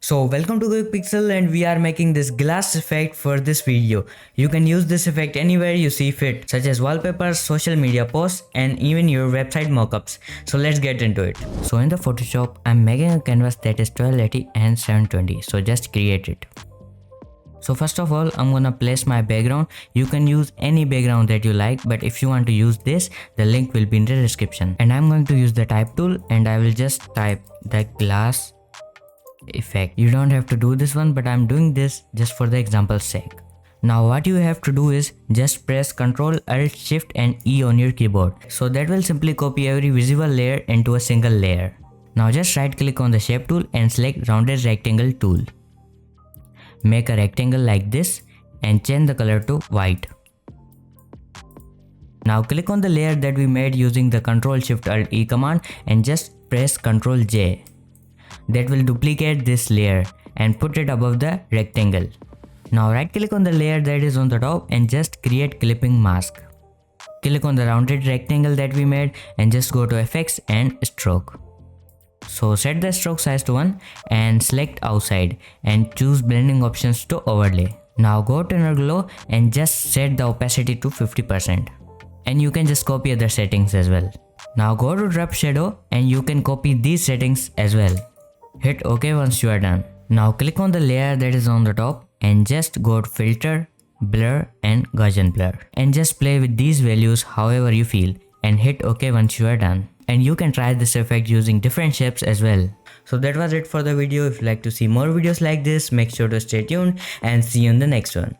So welcome to QuickPixel and we are making this glass effect for this video. You can use this effect anywhere you see fit, such as wallpapers, social media posts and even your website mockups. So let's get into it. So in the Photoshop, I'm making a canvas that is 1280 and 720. So just create it. So first of all, I'm gonna place my background. You can use any background that you like, but if you want to use this, the link will be in the description. And I'm going to use the type tool and I will just type the glass effect. You don't have to do this one, but I'm doing this just for the example's sake. Now what you have to do is just press Ctrl Alt Shift and E on your keyboard. So that will simply copy every visible layer into a single layer. Now just right click on the shape tool and select rounded rectangle tool. Make a rectangle like this and change the color to white. Now click on the layer that we made using the Ctrl Shift Alt E command and just press Ctrl J. That will duplicate this layer and put it above the rectangle. Now right click on the layer that is on the top and just create clipping mask. Click on the rounded rectangle that we made and just go to effects and stroke. So set the stroke size to 1 and select outside and choose blending options to overlay. Now go to inner glow and just set the opacity to 50%. And you can just copy other settings as well. Now go to drop shadow and you can copy these settings as well. Hit OK once you are done. Now click on the layer that is on the top and just go to filter, blur and Gaussian blur. And just play with these values however you feel and hit OK once you are done. And you can try this effect using different shapes as well. So that was it for the video. If you like to see more videos like this, make sure to stay tuned and see you in the next one.